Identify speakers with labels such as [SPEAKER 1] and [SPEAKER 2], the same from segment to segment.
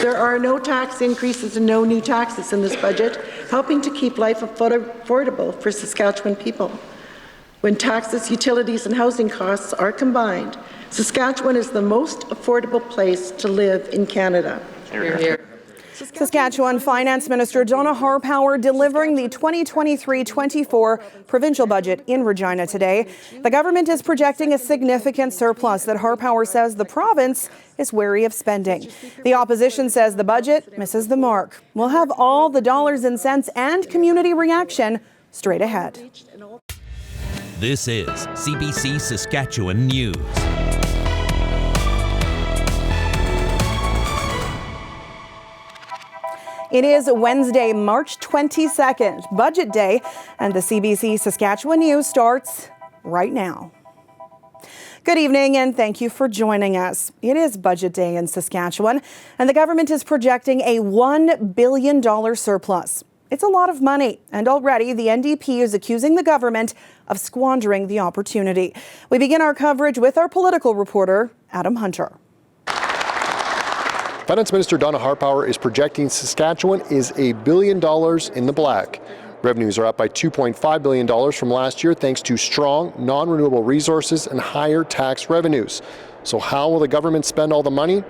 [SPEAKER 1] There are no tax increases and no new taxes in this budget, helping to keep life affordable for Saskatchewan people. When taxes, utilities, and housing costs are combined, Saskatchewan is the most affordable place to live in Canada.
[SPEAKER 2] Hear, hear. Saskatchewan Finance Minister Donna Harpower delivering the 2023-24 provincial budget in Regina today. The government is projecting a significant surplus that Harpower says the province is wary of spending. The opposition says the budget misses the mark. We'll have all the dollars and cents and community reaction straight ahead.
[SPEAKER 3] This is CBC Saskatchewan News.
[SPEAKER 2] It is Wednesday, March 22nd, Budget Day, and the CBC Saskatchewan News starts right now. Good evening, and thank you for joining us. It is Budget Day in Saskatchewan, and the government is projecting a $1 billion surplus. It's a lot of money, and already the NDP is accusing the government of squandering the opportunity. We begin our coverage with our political reporter, Adam Hunter.
[SPEAKER 4] Finance Minister Donna Harpower is projecting Saskatchewan is $1 billion in the black. Revenues are up by $2.5 billion from last year thanks to strong non-renewable resources and higher tax revenues. So how will the government spend all the money?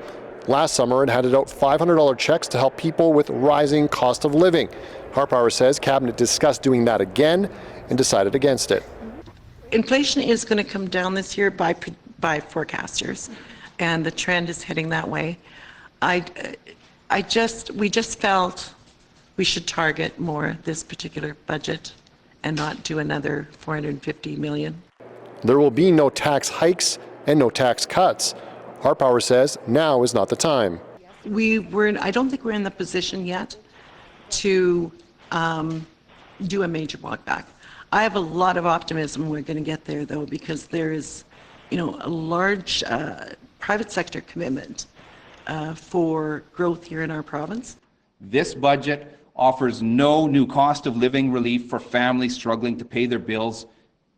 [SPEAKER 4] Last summer, it handed out $500 checks to help people with rising cost of living. Harpower says Cabinet discussed doing that again and decided against it.
[SPEAKER 1] Inflation is going to come down this year by forecasters, and the trend is heading that way. We just felt we should target more this particular budget and not do another $450 million.
[SPEAKER 4] There will be no tax hikes and no tax cuts. Harpower says now is not the time.
[SPEAKER 1] I don't think we're in the position yet to do a major walk back. I have a lot of optimism we're going to get there, though, because there is, a large private sector commitment for growth here in our province.
[SPEAKER 5] This budget offers no new cost of living relief for families struggling to pay their bills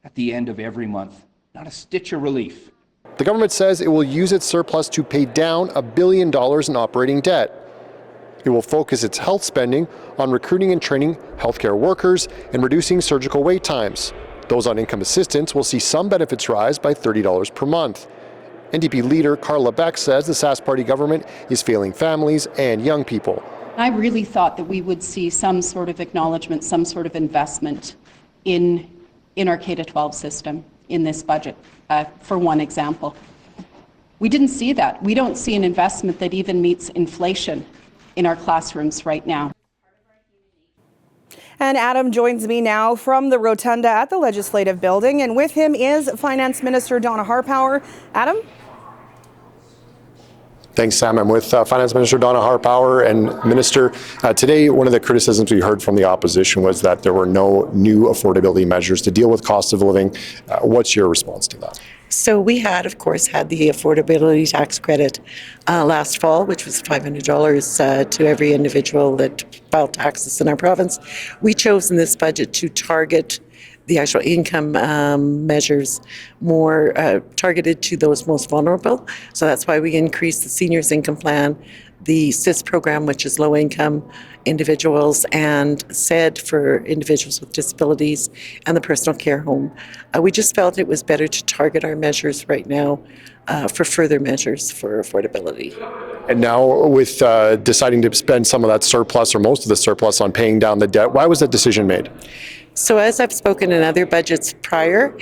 [SPEAKER 5] at the end of every month. Not a stitch of relief.
[SPEAKER 4] The government says it will use its surplus to pay down $1 billion in operating debt. It will focus its health spending on recruiting and training healthcare workers and reducing surgical wait times. Those on income assistance will see some benefits rise by $30 per month. NDP leader Carla Beck says the Sask Party government is failing families and young people.
[SPEAKER 6] I really thought that we would see some sort of acknowledgement, some sort of investment in our K-12 system in this budget, for one example. We didn't see that. We don't see an investment that even meets inflation in our classrooms right now.
[SPEAKER 2] And Adam joins me now from the Rotunda at the Legislative Building, and with him is Finance Minister Donna Harpower. Adam?
[SPEAKER 4] Thanks, Sam. I'm with Finance Minister Donna Harpower. And Minister, today one of the criticisms we heard from the opposition was that there were no new affordability measures to deal with cost of living. What's your response to that?
[SPEAKER 1] So we had, of course, had the affordability tax credit last fall, which was $500 to every individual that filed taxes in our province. We chose in this budget to target the actual income measures more targeted to those most vulnerable. So that's why we increased the seniors income plan, the SIS program, which is low income individuals, and SED for individuals with disabilities, and the personal care home. We just felt it was better to target our measures right now for further measures for affordability.
[SPEAKER 4] And now with deciding to spend some of that surplus or most of the surplus on paying down the debt, why was that decision made?
[SPEAKER 1] So as I've spoken in other budgets prior,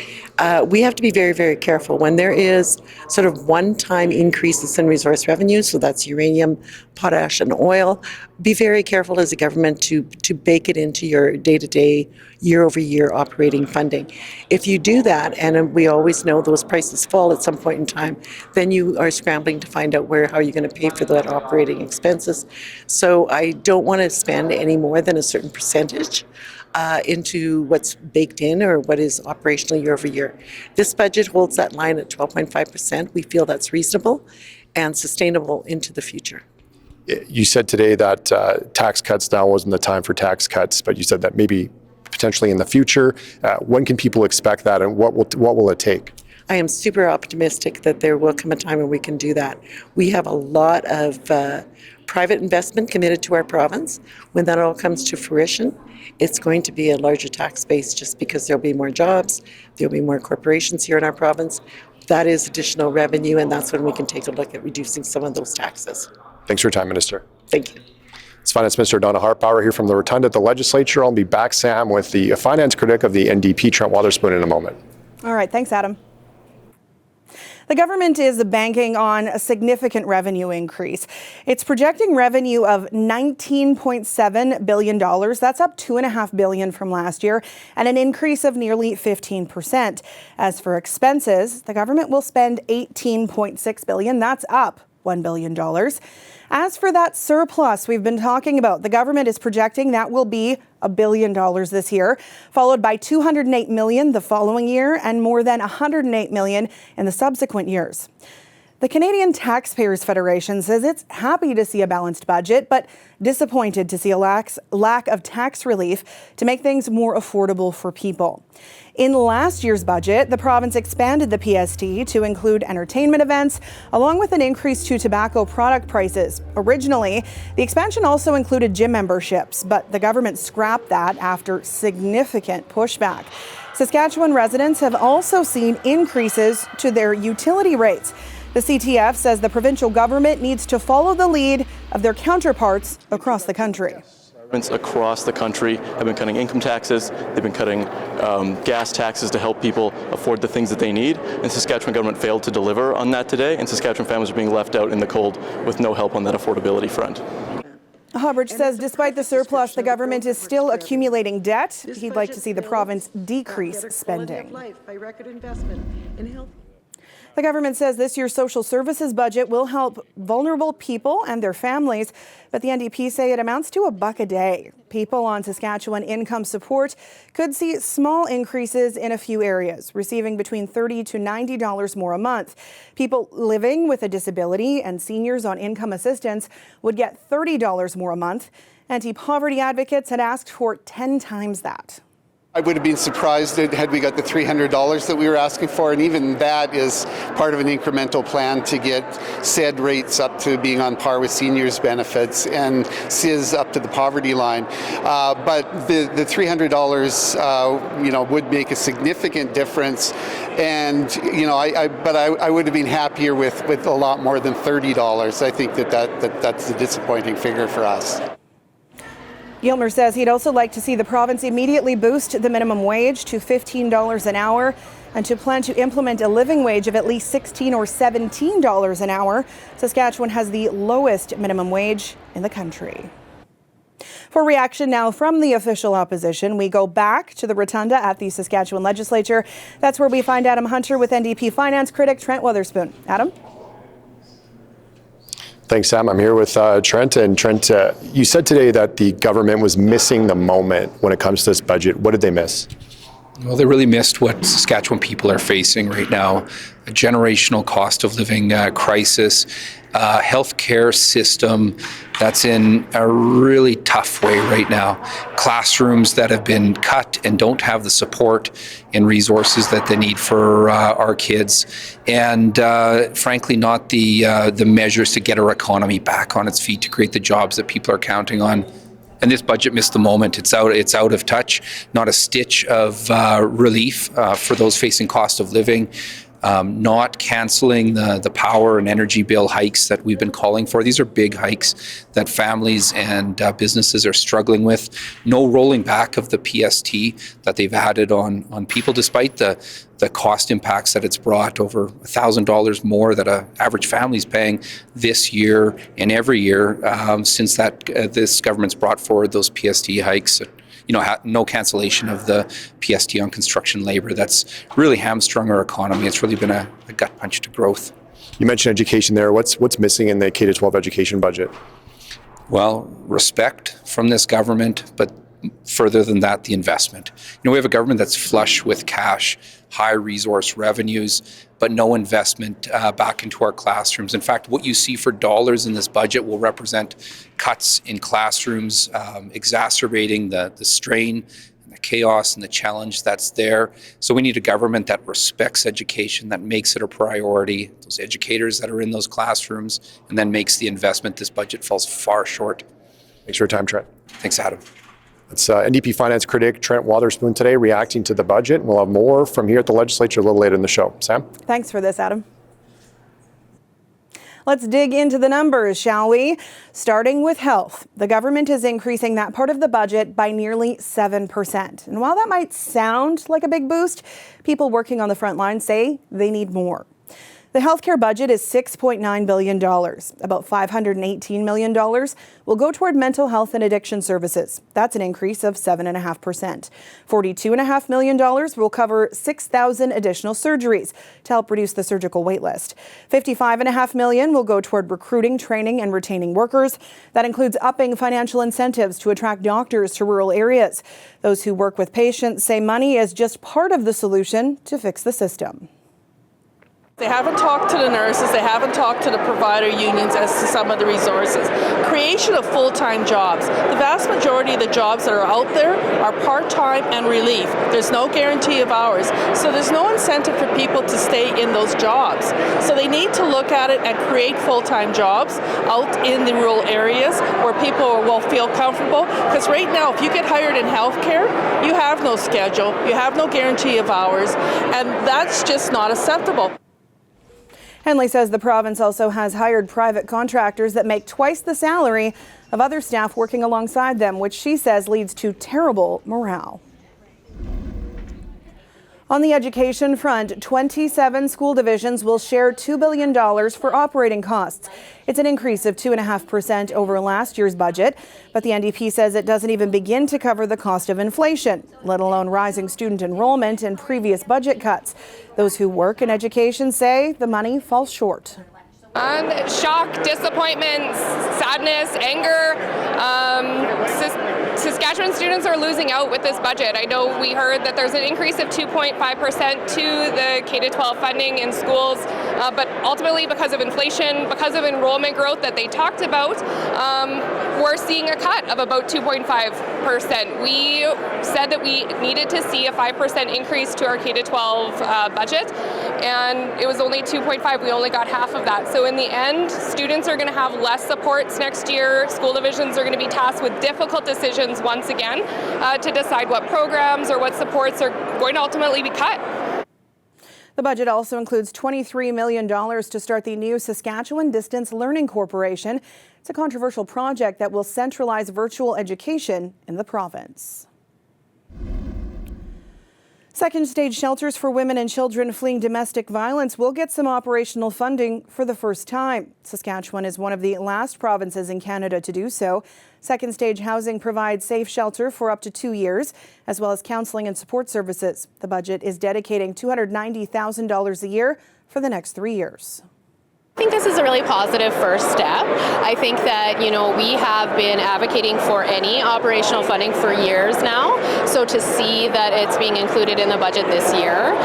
[SPEAKER 1] we have to be very, very careful when there is sort of one-time increases in resource revenue, so that's uranium, potash, and oil. Be very careful as a government to bake it into your day-to-day, year-over-year operating funding. If you do that, and we always know those prices fall at some point in time, then you are scrambling to find out how you're going to pay for that operating expenses. So I don't want to spend any more than a certain percentage into what's baked in or what is operational year over year. This budget holds that line at 12.5%. We feel that's reasonable and sustainable into the future.
[SPEAKER 4] You said today that tax cuts now wasn't the time for tax cuts, but you said that maybe potentially in the future. When can people expect that, and what will it take?
[SPEAKER 1] I am super optimistic that there will come a time when we can do that. We have a lot of private investment committed to our province. When that all comes to fruition, it's going to be a larger tax base just because there'll be more jobs, there'll be more corporations here in our province. That is additional revenue, and that's when we can take a look at reducing some of those taxes.
[SPEAKER 4] Thanks for your time, Minister.
[SPEAKER 1] Thank you.
[SPEAKER 4] It's Finance Minister Donna Hartbauer here from the Rotunda at the Legislature. I'll be back, Sam, with the finance critic of the NDP, Trent Wotherspoon, in a moment.
[SPEAKER 2] All right, thanks, Adam. The government is banking on a significant revenue increase. It's projecting revenue of $19.7 billion. That's up $2.5 billion from last year and an increase of nearly 15%. As for expenses, the government will spend $18.6 billion. That's up $1 billion. As for that surplus we've been talking about, the government is projecting that will be $1 billion this year, followed by $208 million the following year and more than $108 million in the subsequent years. The Canadian Taxpayers Federation says it's happy to see a balanced budget, but disappointed to see a lack of tax relief to make things more affordable for people. In last year's budget, the province expanded the PST to include entertainment events, along with an increase to tobacco product prices. Originally, the expansion also included gym memberships, but the government scrapped that after significant pushback. Saskatchewan residents have also seen increases to their utility rates. The CTF says the provincial government needs to follow the lead of their counterparts across the country.
[SPEAKER 7] Governments across the country have been cutting income taxes, they've been cutting gas taxes to help people afford the things that they need, and the Saskatchewan government failed to deliver on that today, and Saskatchewan families are being left out in the cold with no help on that affordability front.
[SPEAKER 2] Hubbard says despite the surplus, the government is still accumulating debt. He'd like to see the province decrease spending. The government says this year's social services budget will help vulnerable people and their families, but the NDP say it amounts to $1 a day. People on Saskatchewan income support could see small increases in a few areas, receiving between $30 to $90 more a month. People living with a disability and seniors on income assistance would get $30 more a month. Anti-poverty advocates had asked for 10 times that.
[SPEAKER 8] I would have been surprised had we got the $300 that we were asking for, and even that is part of an incremental plan to get SED rates up to being on par with seniors' benefits and SIS up to the poverty line. But the $300, would make a significant difference, and I would have been happier with a lot more than $30. I think that's a disappointing figure for us.
[SPEAKER 2] Gilmer says he'd also like to see the province immediately boost the minimum wage to $15 an hour and to plan to implement a living wage of at least $16 or $17 an hour. Saskatchewan has the lowest minimum wage in the country. For reaction now from the official opposition, we go back to the Rotunda at the Saskatchewan Legislature. That's where we find Adam Hunter with NDP finance critic Trent Wotherspoon. Adam?
[SPEAKER 4] Thanks, Sam. I'm here with Trent. And Trent, you said today that the government was missing the moment when it comes to this budget. What did they miss?
[SPEAKER 9] Well, they really missed what Saskatchewan people are facing right now, a generational cost of living crisis, a healthcare system that's in a really tough way right now, classrooms that have been cut and don't have the support and resources that they need for our kids, and frankly not the measures to get our economy back on its feet, to create the jobs that people are counting on. And this budget missed the moment. It's out of touch. Not a stitch of relief for those facing cost of living. Not canceling the power and energy bill hikes that we've been calling for. These are big hikes that families and businesses are struggling with. No rolling back of the PST that they've added on people, despite the cost impacts that it's brought, over $1,000 more that an average family is paying this year and every year since this government's brought forward those PST hikes. No cancellation of the PST on construction labor. That's really hamstrung our economy. It's really been a gut punch to growth.
[SPEAKER 4] You mentioned education there. What's missing in the K-12 education budget?
[SPEAKER 9] Well, respect from this government, but further than that, the investment. We have a government that's flush with cash, high resource revenues, but no investment back into our classrooms. In fact, what you see for dollars in this budget will represent cuts in classrooms, exacerbating the strain and the chaos and the challenge that's there. So we need a government that respects education, that makes it a priority, those educators that are in those classrooms, and then makes the investment. This budget falls far short.
[SPEAKER 4] Thanks for your time, Trent.
[SPEAKER 9] Thanks, Adam.
[SPEAKER 4] It's NDP finance critic Trent Wotherspoon today reacting to the budget. We'll have more from here at the legislature a little later in the show. Sam?
[SPEAKER 2] Thanks for this, Adam. Let's dig into the numbers, shall we? Starting with health. The government is increasing that part of the budget by nearly 7%. And while that might sound like a big boost, people working on the front line say they need more. The healthcare budget is $6.9 billion. About $518 million will go toward mental health and addiction services. That's an increase of 7.5%. $42.5 million will cover 6,000 additional surgeries to help reduce the surgical wait list. $55.5 million will go toward recruiting, training, and retaining workers. That includes upping financial incentives to attract doctors to rural areas. Those who work with patients say money is just part of the solution to fix the system.
[SPEAKER 10] They haven't talked to the nurses, they haven't talked to the provider unions as to some of the resources. Creation of full-time jobs. The vast majority of the jobs that are out there are part-time and relief. There's no guarantee of hours. So there's no incentive for people to stay in those jobs. So they need to look at it and create full-time jobs out in the rural areas where people will feel comfortable. Because right now, if you get hired in healthcare, you have no schedule, you have no guarantee of hours, and that's just not acceptable.
[SPEAKER 2] Henley says the province also has hired private contractors that make twice the salary of other staff working alongside them, which she says leads to terrible morale. On the education front, 27 school divisions will share $2 billion for operating costs. It's an increase of 2.5% over last year's budget, but the NDP says it doesn't even begin to cover the cost of inflation, let alone rising student enrollment and previous budget cuts. Those who work in education say the money falls short.
[SPEAKER 11] Shock, disappointment, sadness, anger. Saskatchewan students are losing out with this budget. I know we heard that there's an increase of 2.5% to the K-12 funding in schools, but ultimately because of inflation, because of enrollment growth that they talked about, we're seeing a cut of about 2.5%. We said that we needed to see a 5% increase to our K-12 budget, and it was only 2.5. We only got half of that. So in the end, students are going to have less supports next year. School divisions are going to be tasked with difficult decisions once again to decide what programs or what supports are going to ultimately be cut.
[SPEAKER 2] The budget also includes $23 million to start the new Saskatchewan Distance Learning Corporation. It's a controversial project that will centralize virtual education in the province. Second stage shelters for women and children fleeing domestic violence will get some operational funding for the first time. Saskatchewan is one of the last provinces in Canada to do so. Second stage housing provides safe shelter for up to 2 years, as well as counseling and support services. The budget is dedicating $290,000 a year for the next 3 years.
[SPEAKER 11] I think this is a really positive first step. I think that, we have been advocating for any operational funding for years now. So to see that it's being included in the budget this year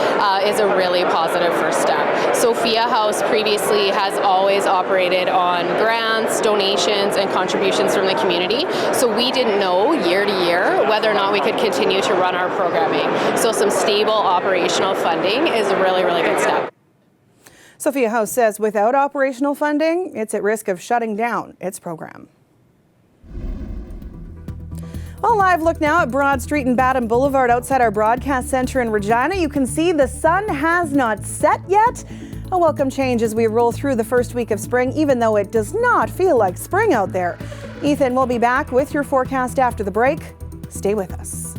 [SPEAKER 11] is a really positive first step. Sophia House previously has always operated on grants, donations, and contributions from the community. So we didn't know year to year whether or not we could continue to run our programming. So some stable operational funding is a really, really good step.
[SPEAKER 2] Sophia House says without operational funding, it's at risk of shutting down its program. A live look now at Broad Street and Batten Boulevard outside our broadcast center in Regina. You can see the sun has not set yet. A welcome change as we roll through the first week of spring, even though it does not feel like spring out there. Ethan will be back with your forecast after the break. Stay with us.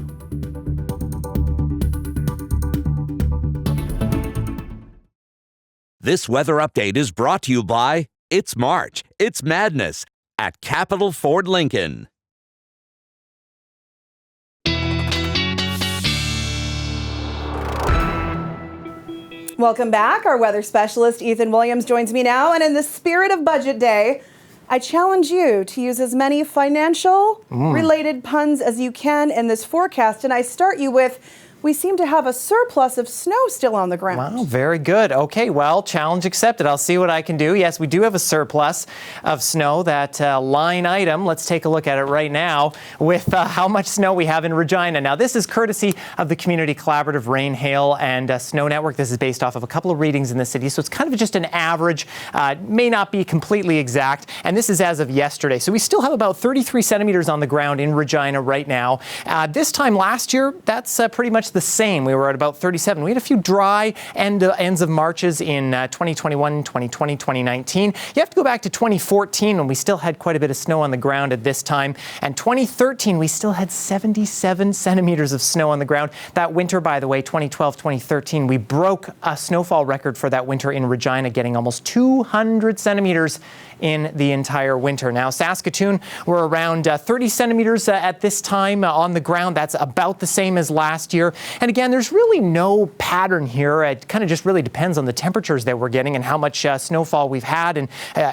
[SPEAKER 3] This weather update is brought to you by It's March, It's Madness at Capital Ford Lincoln.
[SPEAKER 2] Welcome back. Our weather specialist, Ethan Williams, joins me now. And in the spirit of Budget Day, I challenge you to use as many financial related puns as you can in this forecast. And I start you with, we seem to have a surplus of snow still on the ground.
[SPEAKER 12] Wow, very good. Okay, well, challenge accepted. I'll see what I can do. Yes, we do have a surplus of snow. That line item, let's take a look at it right now with how much snow we have in Regina. Now, this is courtesy of the Community Collaborative Rain, Hail and Snow Network. This is based off of a couple of readings in the city, so it's kind of just an average. May not be completely exact, and this is as of yesterday. So we still have about 33 centimeters on the ground in Regina right now. This time last year, that's pretty much the same. We were at about 37. We had a few dry ends of Marches in 2021, 2020, 2019. You have to go back to 2014 when we still had quite a bit of snow on the ground at this time. And 2013, we still had 77 centimeters of snow on the ground. That winter, by the way, 2012, 2013, we broke a snowfall record for that winter in Regina, getting almost 200 centimeters in the entire winter. Now, Saskatoon, we're around 30 centimeters at this time on the ground. That's about the same as last year. And again, there's really no pattern here. It kind of just really depends on the temperatures that we're getting and how much snowfall we've had. And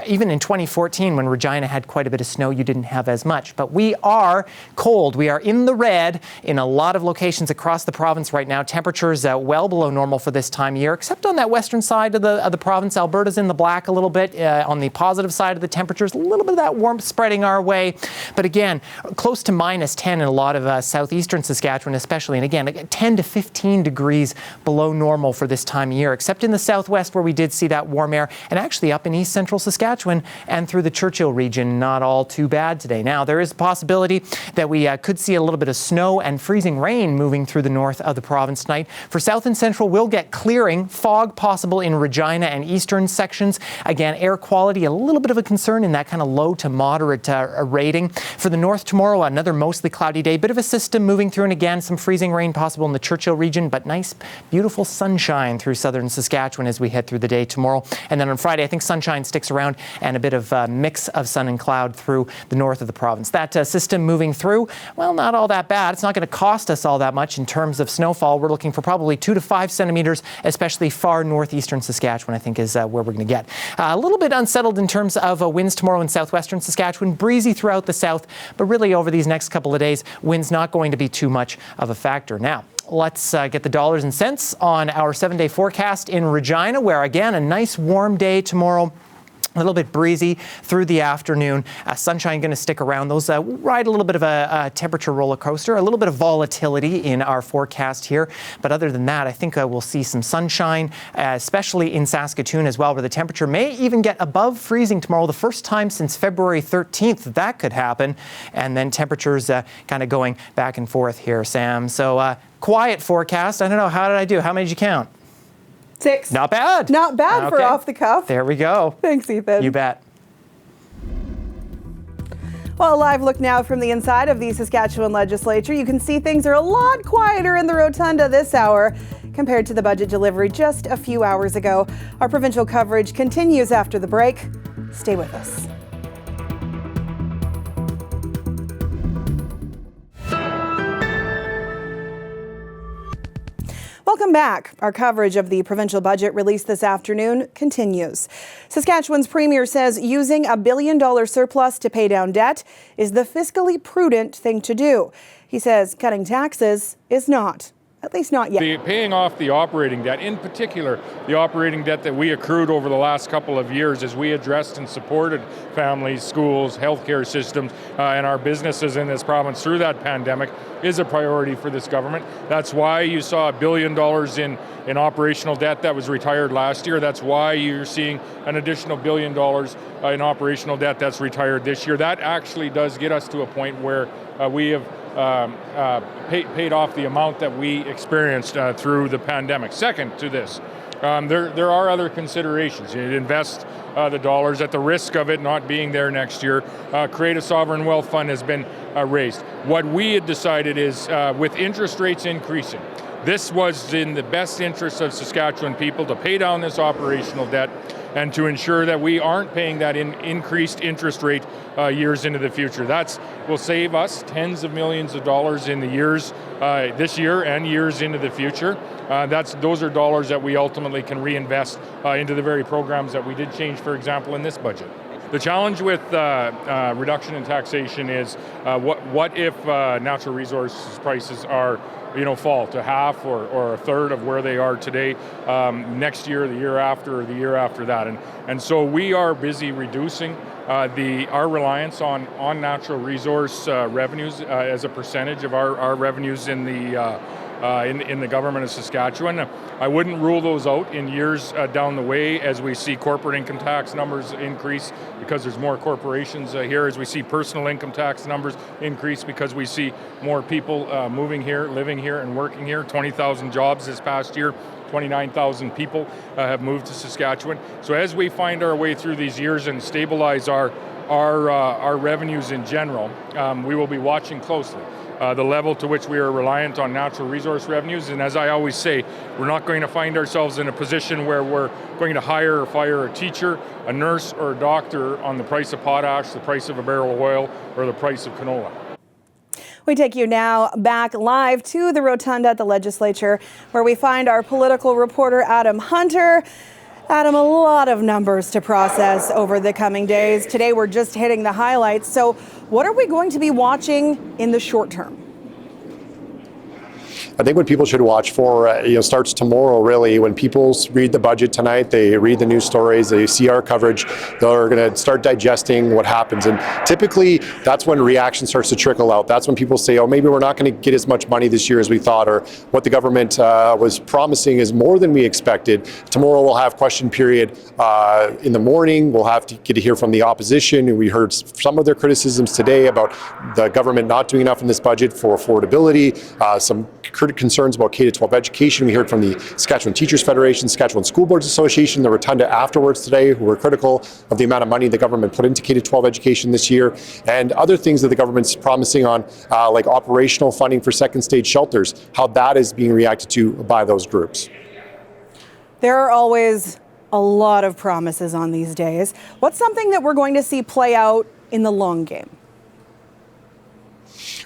[SPEAKER 12] even in 2014, when Regina had quite a bit of snow, you didn't have as much. But we are cold. We are in the red in a lot of locations across the province right now. Temperatures well below normal for this time of year, except on that western side of the province. Alberta's in the black a little bit. On the positive side of the temperatures, a little bit of that warmth spreading our way. But again, close to minus 10 in a lot of southeastern Saskatchewan especially. And again, 10 to 15 degrees below normal for this time of year, except in the southwest where we did see that warm air, and actually up in east central Saskatchewan and through the Churchill region, not all too bad today. Now, there is a possibility that we could see a little bit of snow and freezing rain moving through the north of the province tonight. For south and central, we'll get clearing, fog possible in Regina and eastern sections. Again, air quality, a little bit of a concern in that kind of low to moderate rating. For the north tomorrow, another mostly cloudy day, bit of a system moving through, and again, some freezing rain possible in the Churchill region, but nice, beautiful sunshine through southern Saskatchewan as we head through the day tomorrow. And then on Friday, I think sunshine sticks around and a bit of a mix of sun and cloud through the north of the province. That system moving through, well, not all that bad. It's not going to cost us all that much in terms of snowfall. We're looking for probably 2 to 5 centimeters, especially far northeastern Saskatchewan, I think is where we're going to get. A little bit unsettled in terms of winds tomorrow in southwestern Saskatchewan, breezy throughout the south, but really over these next couple of days, winds not going to be too much of a factor. Now, let's get the dollars and cents on our 7-day forecast in Regina, where again, a nice warm day tomorrow. A little bit breezy through the afternoon. Sunshine going to stick around. Those ride a little bit of a temperature roller coaster, a little bit of volatility in our forecast here. But other than that, I think we'll see some sunshine, especially in Saskatoon as well, where the temperature may even get above freezing tomorrow, the first time since February 13th that could happen. And then temperatures kind of going back and forth here, Sam. So quiet forecast. I don't know. How did I do? How many did you count?
[SPEAKER 2] 6.
[SPEAKER 12] Not bad.
[SPEAKER 2] Not bad
[SPEAKER 12] Okay.
[SPEAKER 2] for off the cuff.
[SPEAKER 12] There we go.
[SPEAKER 2] Thanks, Ethan.
[SPEAKER 12] You bet.
[SPEAKER 2] Well, a live look now from the inside of the Saskatchewan legislature. You can see things are a lot quieter in the rotunda this hour compared to the budget delivery just a few hours ago. Our provincial coverage continues after the break. Stay with us. Welcome back. Our coverage of the provincial budget released this afternoon continues. Saskatchewan's premier says using $1 billion surplus to pay down debt is the fiscally prudent thing to do. He says cutting taxes is not. At least not yet.
[SPEAKER 13] Paying off the operating debt, in particular, the operating debt that we accrued over the last couple of years as we addressed and supported families, schools, healthcare systems, and our businesses in this province through that pandemic is a priority for this government. That's why you saw $1 billion in operational debt that was retired last year. That's why you're seeing an additional $1 billion in operational debt that's retired this year. That actually does get us to a point where we have paid off the amount that we experienced through the pandemic. Second to this, there are other considerations. You invest the dollars at the risk of it not being there next year. Create a sovereign wealth fund has been raised. What we had decided is with interest rates increasing, this was in the best interest of Saskatchewan people to pay down this operational debt and to ensure that we aren't paying that increased interest rate years into the future. That will save us tens of millions of dollars in the years this year and years into the future. Those are dollars that we ultimately can reinvest into the very programs that we did change, for example, in this budget. The challenge with reduction in taxation is what if natural resources prices are fall to half or a third of where they are today next year, the year after, or the year after that. And so we are busy reducing our reliance on natural resource revenues as a percentage of our revenues in the government of Saskatchewan. I wouldn't rule those out in years down the way as we see corporate income tax numbers increase because there's more corporations here, as we see personal income tax numbers increase because we see more people moving here, living here, and working here. 20,000 jobs this past year. 29,000 people have moved to Saskatchewan. So as we find our way through these years and stabilize our revenues in general, we will be watching closely the level to which we are reliant on natural resource revenues. And as I always say, we're not going to find ourselves in a position where we're going to hire or fire a teacher, a nurse, or a doctor on the price of potash, the price of a barrel of oil, or the price of canola.
[SPEAKER 2] We take you now back live to the Rotunda at the Legislature, where we find our political reporter, Adam Hunter. Adam, a lot of numbers to process over the coming days. Today, we're just hitting the highlights. So what are we going to be watching in the short term?
[SPEAKER 4] I think what people should watch for starts tomorrow, really. When people read the budget tonight, they read the news stories, they see our coverage, they're going to start digesting what happens. And typically, that's when reaction starts to trickle out. That's when people say, oh, maybe we're not going to get as much money this year as we thought, or what the government was promising is more than we expected. Tomorrow, we'll have question period in the morning. We'll have to get to hear from the opposition. We heard some of their criticisms today about the government not doing enough in this budget for affordability, some concerns about K-12 education. We heard from the Saskatchewan Teachers Federation, Saskatchewan School Boards Association, the Rotunda afterwards today, who were critical of the amount of money the government put into K-12 education this year, and other things that the government's promising on, like operational funding for second stage shelters, how that is being reacted to by those groups.
[SPEAKER 2] There are always a lot of promises on these days. What's something that we're going to see play out in the long game?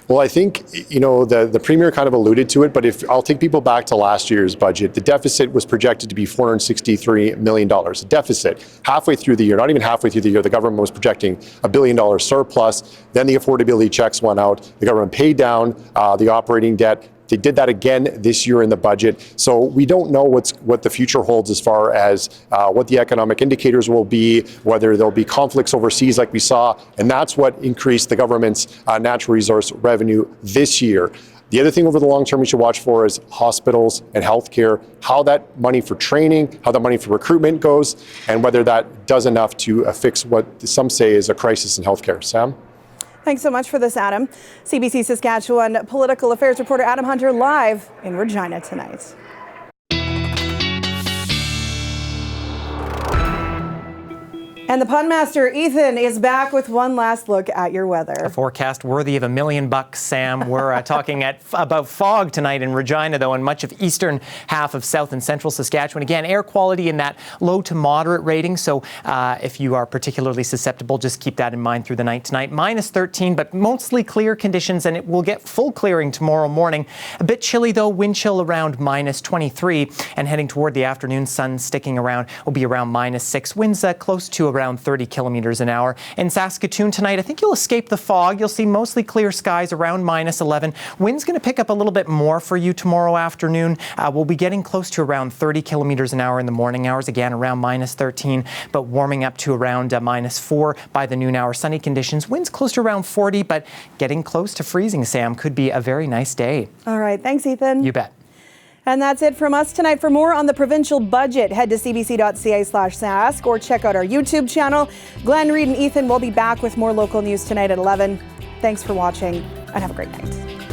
[SPEAKER 4] Well, I think, the Premier kind of alluded to it, but if I'll take people back to last year's budget, the deficit was projected to be $463 million. Deficit. Halfway through the year, not even halfway through the year, the government was projecting $1 billion surplus. Then the affordability checks went out. The government paid down the operating debt. They did that again this year in the budget. So we don't know what the future holds as far as what the economic indicators will be, whether there'll be conflicts overseas like we saw, and that's what increased the government's natural resource revenue this year. The other thing over the long term we should watch for is hospitals and healthcare, how that money for training, how that money for recruitment goes, and whether that does enough to fix what some say is a crisis in healthcare. Sam?
[SPEAKER 2] Thanks so much for this, Adam. CBC Saskatchewan political affairs reporter Adam Hunter live in Regina tonight. And the pun master, Ethan, is back with one last look at your weather.
[SPEAKER 12] A forecast worthy of $1 million, Sam. We're talking about fog tonight in Regina, though, and much of eastern half of south and central Saskatchewan. Again, air quality in that low to moderate rating. So if you are particularly susceptible, just keep that in mind through the night tonight. -13, but mostly clear conditions, and it will get full clearing tomorrow morning. A bit chilly, though, wind chill around -23, and heading toward the afternoon, sun sticking around, will be around -6. Winds close to around 30 kilometers an hour. In Saskatoon tonight, I think you'll escape the fog. You'll see mostly clear skies around -11. Wind's going to pick up a little bit more for you tomorrow afternoon. We'll be getting close to around 30 kilometers an hour in the morning hours, again around -13, but warming up to around -4 by the noon hour. Sunny conditions, winds close to around 40, but getting close to freezing, Sam. Could be a very nice day.
[SPEAKER 2] All right. Thanks, Ethan.
[SPEAKER 12] You bet.
[SPEAKER 2] And that's it from us tonight. For more on the provincial budget, head to cbc.ca/sask or check out our YouTube channel. Glenn, Reed, and Ethan will be back with more local news tonight at 11. Thanks for watching and have a great night.